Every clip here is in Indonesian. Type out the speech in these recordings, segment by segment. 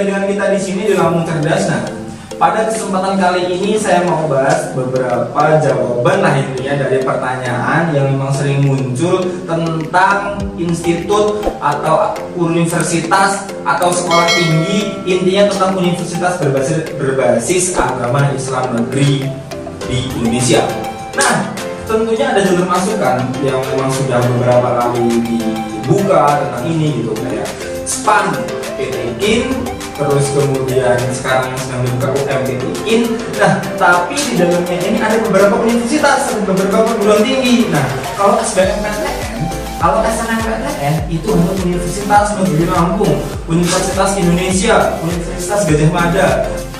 dengan kita di sini di Lampung Cerdas. Nah, pada kesempatan kali ini saya mau bahas beberapa jawaban lah intinya dari pertanyaan yang memang sering muncul tentang institut atau universitas atau sekolah tinggi, intinya tentang universitas berbasis agama Islam negeri di Indonesia. Nah, tentunya ada jalur masukan yang memang sudah beberapa kali dibuka tentang ini gitu, kayak SPAN, PT IKIN, terus kemudian sekarang yang sedang dibuka UMPT IKIN. Nah, tapi di dalamnya ini ada beberapa universitas, ada beberapa perguruan tinggi. Nah, kalau SBMPTN, kalau SNMPTN itu untuk Universitas Negeri Lampung, Universitas Indonesia, Universitas Gadjah Mada.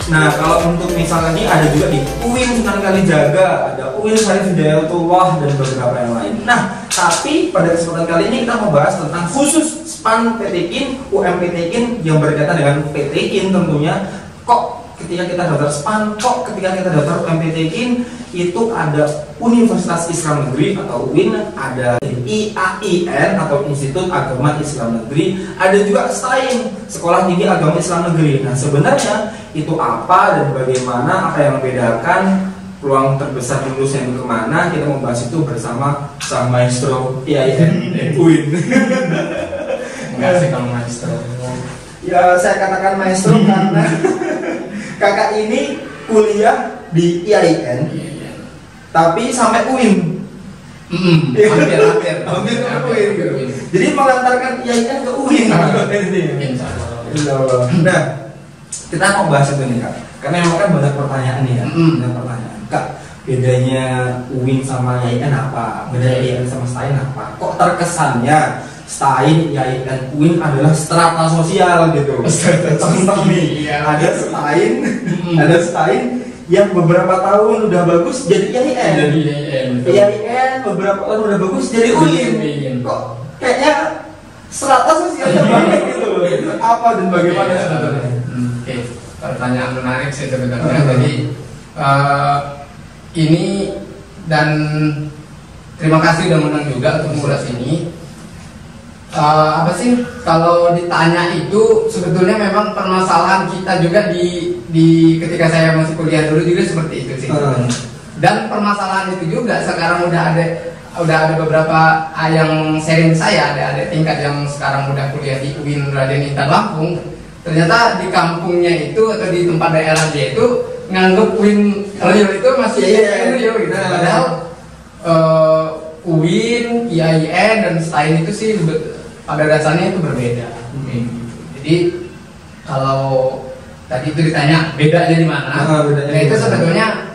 Nah, kalau untuk misalnya ini ada juga di UIN Sunan Kalijaga, ada UIN Syarif Hidayatullah dan beberapa yang lain. Nah, tapi pada kesempatan kali ini kita mau bahas tentang khusus SPAN PT IKIN, UMPT IKIN yang berkaitan dengan PT IKIN tentunya. Kok ketika kita daftar SPAN, kok ketika kita daftar UMPT IKIN itu ada Universitas Islam Negeri atau UIN, ada IAIN atau Institut Agama Islam Negeri, ada juga STAIN, Sekolah Tinggi Agama Islam Negeri. Nah, sebenarnya itu apa dan bagaimana, apa yang membedakan, peluang terbesar lulus yang kemana, kita membahas itu bersama sang maestro IAIN UIN. Enggak sih kalau maestro. Ya, saya katakan maestro karena kakak ini kuliah di IAIN, tapi sampai UIN. Hampir ke UIN. Jadi mengantarkan IAIN ke UIN. Nah, kita mau bahas itu nih Kak, karena memang kan banyak pertanyaan nih ya. Banyak pertanyaan Kak, bedanya UIN sama IAIN apa? Bedanya IAIN sama STAIN apa? Kok terkesannya STAIN, IAIN, UIN adalah strata sosial gitu. Contoh nih, ada STAIN yang beberapa tahun udah bagus jadi IAIN. IAIN beberapa tahun udah bagus jadi UIN. Kok kayaknya strata sosialnya banget gitu. Apa dan bagaimana sebetulnya? Oke, pertanyaan menarik sih sebenarnya. Jadi ini, dan terima kasih udah menang juga untuk mengulas ini. Apa sih kalau ditanya itu sebetulnya memang permasalahan kita juga di ketika saya masih kuliah dulu juga seperti itu sih. Dan permasalahan itu juga sekarang udah ada beberapa yang sharing saya, ada tingkat yang sekarang udah kuliah di UIN Raden Intan Lampung. Ternyata di kampungnya itu atau di tempat daerah dia itu nganggep UIN Rio itu masih Rio gitu. Padahal UIN, IAIN dan STAIN itu sih pada dasarnya itu berbeda. Jadi kalau tadi itu ditanya bedanya di mana, nah itu sebetulnya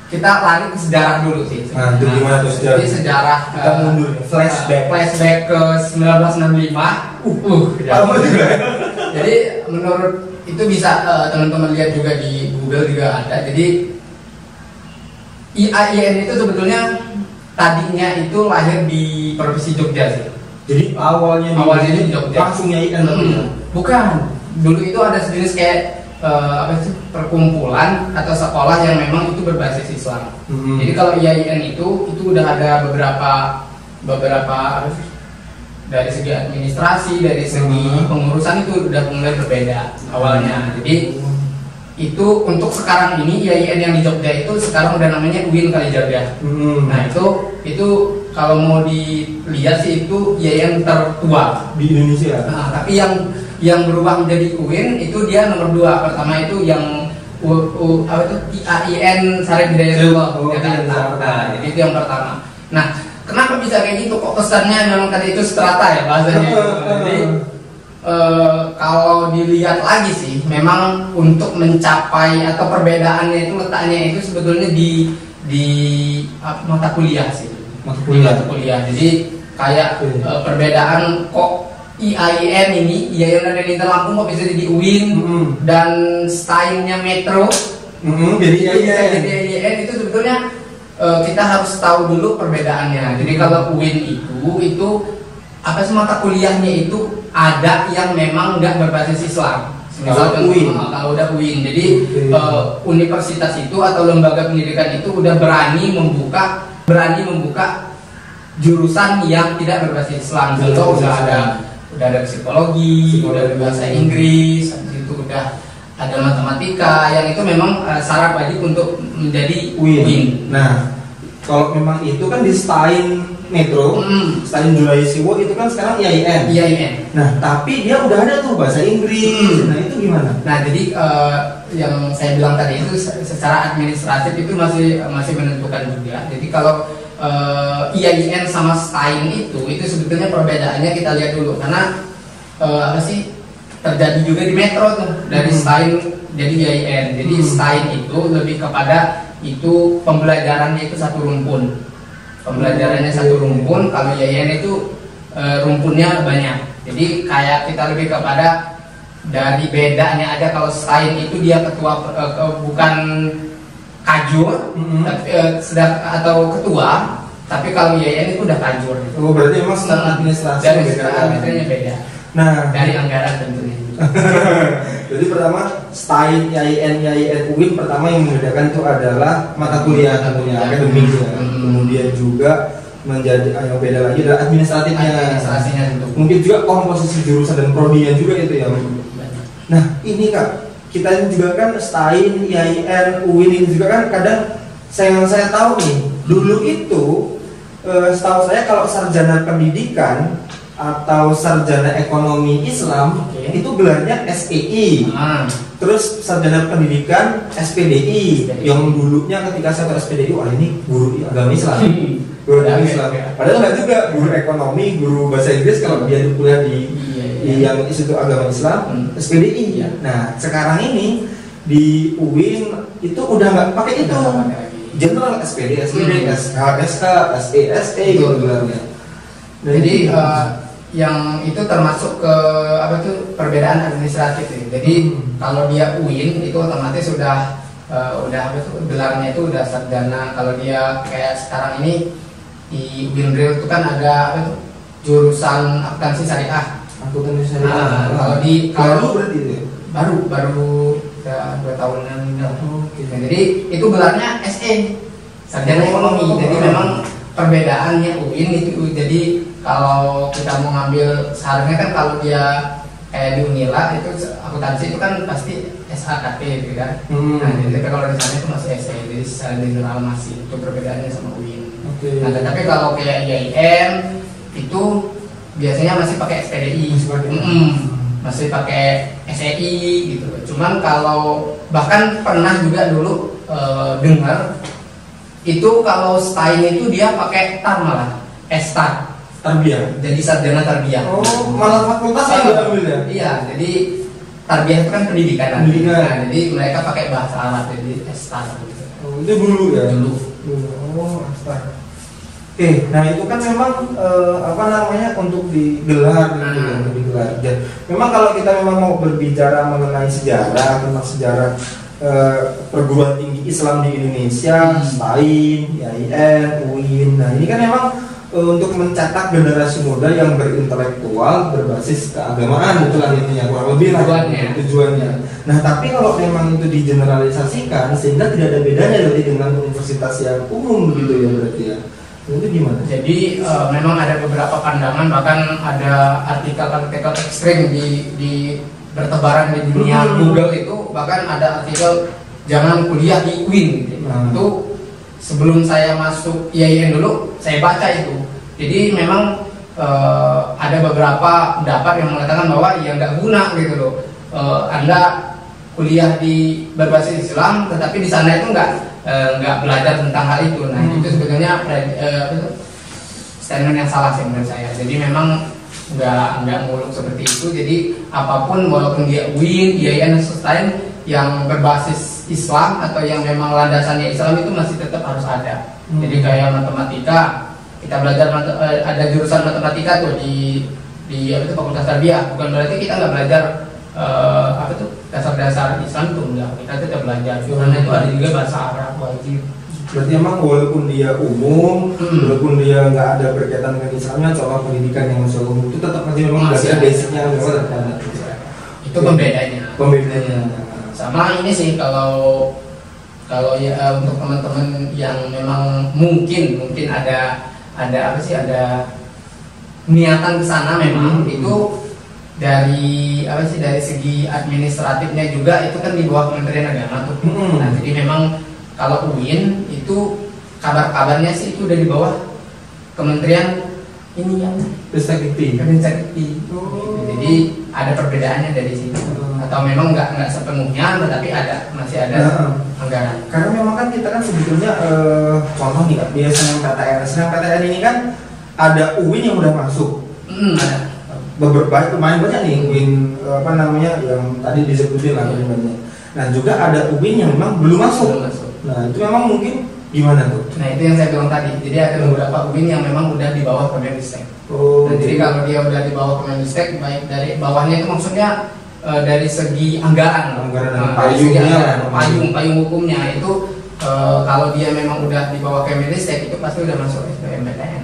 kita lari ke sejarah dulu sih. Nah, itu gimana tuh sejarah? Jadi sejarah kita mundur, flashback ke 1965. Jadi menurut itu bisa teman-teman lihat juga di Google juga ada. Jadi IAIN itu sebetulnya tadinya itu lahir di Provinsi Jogja sih. Jadi awalnya di Jogja. Langsung IAIN Bukan. Dulu itu ada sejenis kayak perkumpulan atau sekolah yang memang itu berbasis Islam. Jadi kalau IAIN itu udah ada beberapa dari segi administrasi, dari segi pengurusan itu udah mulai berbeda awalnya. Jadi itu untuk sekarang ini IAIN yang di Jogja itu sekarang udah namanya UIN Kalijaga. Nah itu kalau mau dilihat sih itu IAIN tertua di Indonesia. Nah, tapi yang berubah menjadi UIN itu dia nomor 2. Pertama itu yang IAIN Syarif Hidayatullah Jakarta. Nah, jadi itu yang pertama. Nah, kenapa bisa kayak gitu? Kok kesannya memang tadi itu strata ya bahasanya. Jadi kalau dilihat lagi sih, memang untuk mencapai atau perbedaannya itu letaknya itu sebetulnya di mata kuliah sih. Di mata kuliah. Jadi kayak perbedaan kok IAIN IAIN Raden Intan Lampung kok bisa jadi UIN dan STAIN-nya Metro. Jadi IAIN itu sebetulnya kita harus tahu dulu perbedaannya. Jadi kalau UIN itu apa sih mata kuliahnya itu ada yang memang nggak berbasis Islam. Misal kalau udah UIN, jadi universitas itu atau lembaga pendidikan itu udah berani membuka jurusan yang tidak berbasis Islam. Contoh udah ada psikologi, udah ada bahasa Inggris, habis itu udah ada matematika yang itu memang syarat wajib untuk menjadi UIN. Nah, kalau memang itu kan di Stein Metro, Stein Juraisiwo itu kan sekarang IAIN. Nah, tapi dia udah ada tuh bahasa Inggris. Nah, itu gimana? Nah, jadi yang saya bilang tadi itu secara administratif itu masih menentukan juga. Jadi kalau IAIN sama Stein itu sebetulnya perbedaannya kita lihat dulu, karena apa sih terjadi juga di Metro tuh dari Stein jadi IAIN. Jadi Stein itu lebih kepada itu pembelajarannya itu satu rumpun. Pembelajarannya satu rumpun, kalau IAIN itu rumpunnya banyak. Jadi kayak kita lebih kepada dari bedanya aja. Kalau Stein itu dia ketua bukan kajur, sedang atau ketua, tapi kalau IAIN itu udah kajur. Oh, berarti memang secara administrasi dari administrasinya beda. Nah, dari anggaran tentunya. Jadi pertama Stein, IAIN, UIN pertama yang membedakan itu adalah mata kuliah tentunya akademik ya. Kemudian juga menjadi yang beda lagi adalah administrasinya tentu. Mungkin juga komposisi jurusan dan prodinya juga itu ya. Nah ini Kak, kita ini juga kan Stein, IAIN, UIN ini juga kan kadang saya tahu nih dulu itu setahu saya kalau sarjana pendidikan atau sarjana ekonomi Islam itu gelarnya SEI. Terus sarjana pendidikan SPDI yang dulunya ketika saya ke SPDI, wah ini guru agama Islam. Guru agama Islam. Padahal nggak juga, guru ekonomi, guru bahasa Inggris kalau dia kuliah di yang Institut Agama Islam, SPDI. Nah sekarang ini di UIN itu udah nggak pakai itu. General SPD, SPD, SK, SK, SE, SE gitu gelarnya. Jadi yang itu termasuk ke apa tuh perbedaan administratif ya. Jadi kalau dia UIN itu otomatis udah apa tuh gelarnya itu udah sarjana. Kalau dia kayak sekarang ini di UINRIL itu kan ada apa tuh jurusan akuntansi syariah. Kalau berarti itu baru 2 tahunan gitu. Jadi itu gelarnya SE, sarjana ekonomi. Jadi memang perbedaannya UIN itu jadi kalau kita mau ngambil seharusnya kan kalau dia kayak di Unila itu akuntansi itu kan pasti SAKT gitu kan. Nah jadi kalau di sana itu masih SE, jadi secara general masih itu perbedaannya sama UIN. Nah tapi kalau kayak IAIN itu biasanya masih pakai SPDI, masih pakai SEI gitu. Cuman kalau bahkan pernah juga dulu dengar itu kalau Stein itu dia pakai TAR malah STAR. Tarbiyah. Jadi sarjana tarbiyah. Oh, malah fakultas yang diambil ya? Iya, jadi tarbiyah itu kan pendidikan. Nah, jadi mereka pakai bahasa Arab jadi STAR. Oh, itu dulu ya? Dulu. Oh, STAR. Oke, nah itu kan memang apa namanya untuk digelar gitu ya, untuk digelar. Dan memang kalau kita memang mau berbicara mengenai sejarah tentang sejarah perguruan tinggi Islam di Indonesia, Stein, IAIN, UIN. Nah ini kan memang untuk mencetak generasi muda yang berintelektual berbasis keagamaan, itulah intinya kurang lebih lah tujuannya. Nah tapi kalau memang itu digeneralisasikan sehingga tidak ada bedanya berarti dengan universitas yang umum gitu ya berarti ya. Itu gimana? Jadi memang ada beberapa pandangan, bahkan ada artikel-artikel ekstrim di bertebaran di dunia Google itu, bahkan ada artikel jangan kuliah di UIN gitu. Itu sebelum saya masuk IAIN dulu saya baca itu. Jadi memang ada beberapa pendapat yang mengatakan bahwa ya nggak guna gitu loh. Anda kuliah di berbasis Islam tetapi di sana itu nggak belajar tentang hal itu. Nah itu sebetulnya statement yang salah sih menurut saya. Jadi memang nggak muluk seperti itu. Jadi apapun walaupun dia UIN, IAIN dan lain yang berbasis Islam atau yang memang landasannya Islam itu masih tetap harus ada. Jadi kayak matematika, kita belajar ada jurusan matematika tuh di apa itu Fakultas Tarbiyah. Bukan berarti kita nggak belajar apa tuh dasar-dasar Islam tuh enggak. Kita tetap belajar. Karena itu ada juga bahasa Arab wajib. Berarti emang walaupun dia umum, walaupun dia nggak ada berkaitan dengan Islamnya, contoh pendidikan yang masuk umum itu tetap masih memang belajar basicnya itu pembedanya. Sama ini sih kalau ya untuk teman-teman yang memang mungkin ada apa sih ada niatan ke sana memang itu dari apa sih, dari segi administratifnya juga itu kan di bawah Kementerian Agama tuh. Nah, jadi memang kalau UIN itu kabar-kabarnya sih itu udah di bawah Kementerian ini yang Ristekti. Jadi ada perbedaannya dari situ. Atau memang nggak sepenuhnya, tetapi masih ada anggaran. Karena memang kan kita kan sebetulnya contoh nih biasanya PTN. Sedang PTN ini kan ada UIN yang udah masuk. Ada. Beberapa lumayan banyak nih UIN apa namanya yang tadi disebutin lah banyak. Nah juga ada UIN yang memang belum masuk. Nah itu memang mungkin gimana tuh? Nah itu yang saya bilang tadi. Jadi ada beberapa UIN yang memang udah di bawah Kemenristek. Nah, jadi kalau dia udah di bawah Kemenristek, baik dari bawahnya itu maksudnya dari segi anggaran, payung hukumnya itu kalau dia memang udah di bawah Kemenristek itu pasti udah masuk SBMPTN.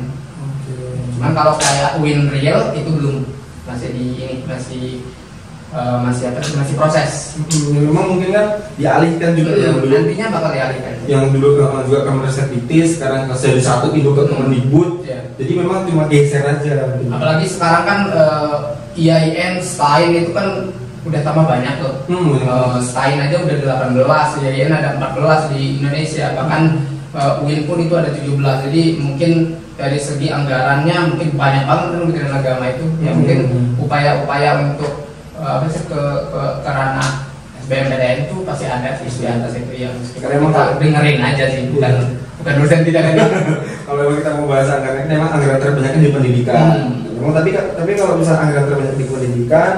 Cuman kalau kayak UIN real itu belum, masih proses. Memang mungkin kan dialihkan juga yang dulu. Nantinya bakal dialihkan. Yang dulu juga Kemenristek Dikti, sekarang jadi satu induk ke Kemendikbud. Jadi memang cuma geser aja. Apalagi sekarang kan IAIN, STAIN itu kan udah tambah banyak tuh. STAIN aja udah 18, IAIN ada 14 di Indonesia. Bahkan UIN pun itu ada 17. Jadi mungkin dari segi anggarannya mungkin banyak banget kan Kementerian Agama itu. Ya mungkin upaya-upaya untuk ke ranah SBMPTN itu pasti ada sih di atas itu yang kita dengerin aja sih, bukan dosen tidak ada. Kalau memang kita mau bahas anggaran, memang anggaran terbanyak di pendidikan. Memang tapi kalau misalnya anggaran terbanyak di pendidikan,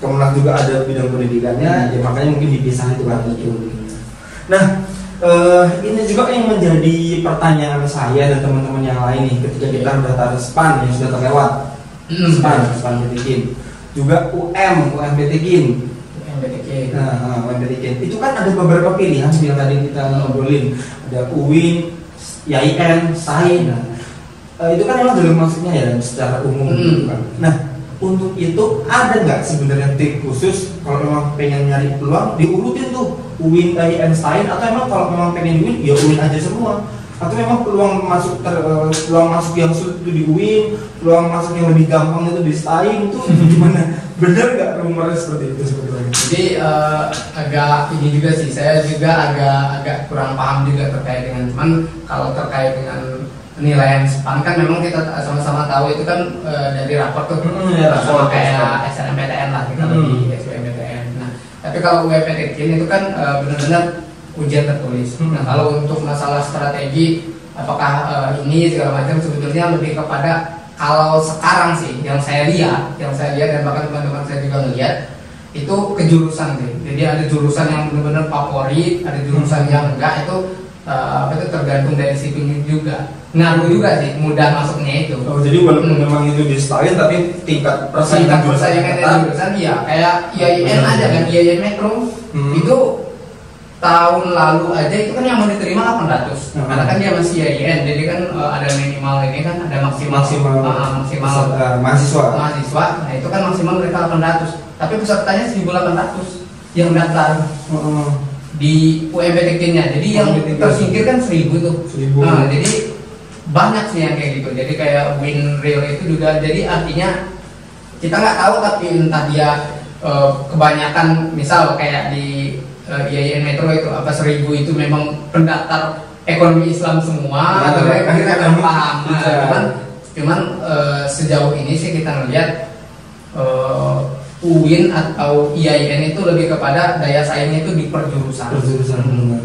Kemenang juga ada bidang pendidikannya, ya makanya mungkin dipisah itu kan itu. Nah, ini juga yang menjadi pertanyaan saya dan teman-teman yang lain nih ketika kita udah taruh SPAN yang sudah terlewat, SPAN PTKIN, juga UMPTKIN. Nah, UMPTKIN itu kan ada beberapa pilihan yang tadi kita ngobrolin, ada UIN, IAIN, STAIN. Itu kan memang belum maksudnya ya secara umum gitu kan. Nah, untuk itu ada nggak sebenarnya trik khusus kalau memang pengen nyari peluang diurutin tuh UIN, IAIN, STAIN, atau emang kalau memang pengen UIN ya UIN aja semua, atau memang peluang masuk yang sulit itu di UIN, peluang masuk yang lebih gampang itu di STAIN, itu gimana? Bener nggak rumornya seperti itu sebetulnya? Jadi agak ini juga sih, saya juga agak kurang paham juga terkait dengan, cuman kalau terkait dengan penilaian SPAN kan memang kita sama-sama tahu itu kan dari rapor tuh, sama kayak SNMPTN lah kalau di SBMPTN. Nah, tapi kalau UMPTKIN itu kan benar-benar ujian tertulis. Nah, kalau untuk masalah strategi apakah ini segala macam sebetulnya lebih kepada, kalau sekarang sih yang saya lihat dan bahkan teman-teman saya juga ngelihat itu kejurusan sih. Jadi ada jurusan yang benar-benar favorit, ada jurusan yang enggak, itu itu tergantung dari situ juga. Ngaruh juga sih mudah masuknya itu. Oh, jadi walaupun memang itu di STAIN tapi tingkat persaingan jurusan iya, kayak IAIN ada kan, IAIN Metro itu tahun lalu aja itu kan yang mau diterima 800. Karena kan dia masih IAIN, jadi kan ada minimal ini kan, ada maksimal mahasiswa. Nah, itu kan maksimal mereka 800. Tapi pesertanya 1.800 yang daftar di UMPTKIN-nya. Jadi yang tersingkir kan 1.000 tuh. Nah, jadi banyak sih yang kayak gitu. Jadi kayak win real itu juga. Jadi artinya kita nggak tahu, tapi entah dia kebanyakan misal kayak di IAIN Metro itu apa 1.000 itu memang pendaftar ekonomi Islam semua, atau mereka kita nggak paham. Cuman sejauh ini sih kita ngelihat UIN atau IAIN itu lebih kepada daya saingnya itu di perjurusan.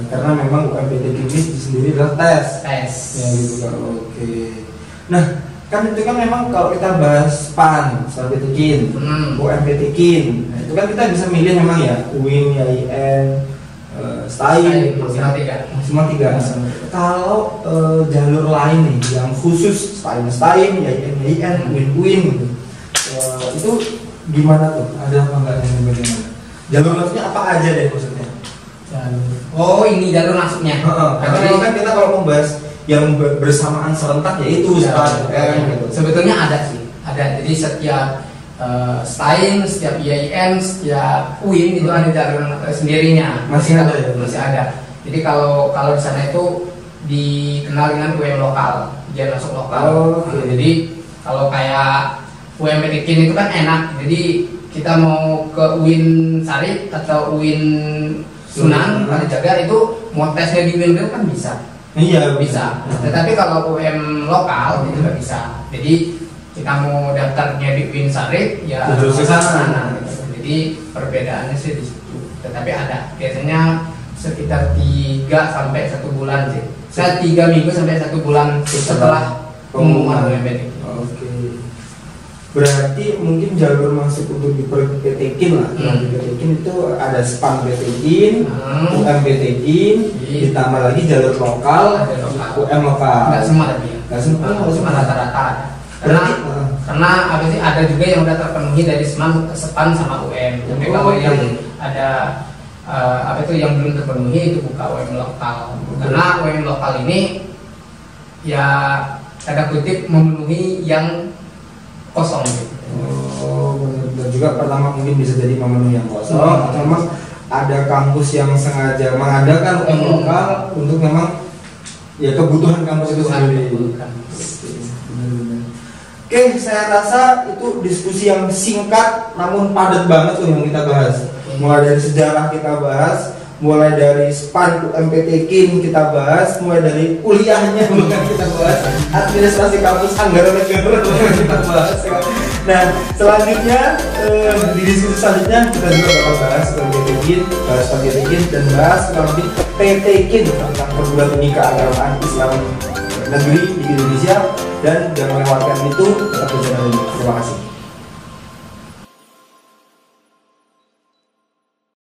Karena memang UMPTKIN ini sendiri adalah tes. Ya gitu kan. Oke. Nah, kan itu kan memang kalau kita bahas PAN, PTKIN, UMPTKIN, nah, itu kan kita bisa milih memang ya UIN, IAIN, STAIN, maksimal 3. Kalau jalur lain nih yang khusus STAIN, IAIN, UIN gitu, itu gimana tuh? Ada apa enggak yang bagaimana? Jalur masuknya apa aja deh maksudnya? Oh, ini jalur masuknya. Karena kan kita kalau membahas yang bersamaan serentak yaitu SPAN gitu. Sebetulnya ada sih. Ada. Jadi setiap STAIN, setiap IAIN, setiap UIN itu ada jalur sendirinya. Masih ada ya? Masih ada. Jadi kalau di sana itu dikenal dengan UM lokal, ujian masuk lokal. Okay. Jadi kalau kayak UMPTKIN itu kan enak, jadi kita mau ke UIN Sarip atau UIN Sunan Kalijaga itu mau tesnya di UIN kan bisa. Iya Bisa. Tetapi kalau UM lokal itu nggak bisa. Jadi kita mau daftarnya di UIN Sarip ya harus ke sana. Gitu. Jadi perbedaannya sih di situ. Tetapi ada biasanya sekitar 3 sampai 1 bulan sih. Saya 3 minggu sampai 1 bulan setelah pengumuman UMPTK. Oke. Berarti mungkin jalur masuk untuk di PTKIN lah. Di PTKIN itu ada SPAN PTKIN, UM PTKIN, ditambah lagi jalur lokal, UM lokal. Nggak semua tapi ya. Nggak semua. Cuma rata-rata ada. Karena apa sih ada juga yang udah terpenuhi dari SPAN sama UM. Tapi kalau yang ada apa itu yang belum terpenuhi itu buka UM lokal. Karena UM lokal ini ya tanda kutip memenuhi yang kosong gitu. Oh, benar. Dan juga pertama mungkin bisa jadi memenuhi yang kosong atau memang ada kampus yang sengaja mengadakan UM lokal untuk memang ya kebutuhan kampus itu sendiri. Oke, saya rasa itu diskusi yang singkat namun padat banget tuh yang kita bahas. Mulai dari sejarah kita bahas, mulai dari SPAN UMPTKIN kita bahas, mulai dari kuliahnya bukan kita bahas, administrasi kampus, anggaran negara kita bahas. Nah, selanjutnya di diskusi selanjutnya kita juga bakal bahas UMPTKIN, bahas PTKIN dan bahas kurang lebih PTKIN tentang perguruan tinggi keagamaan Islam negeri di Indonesia. Dan jangan melewatkan itu, tetap bersama kami. Terima kasih.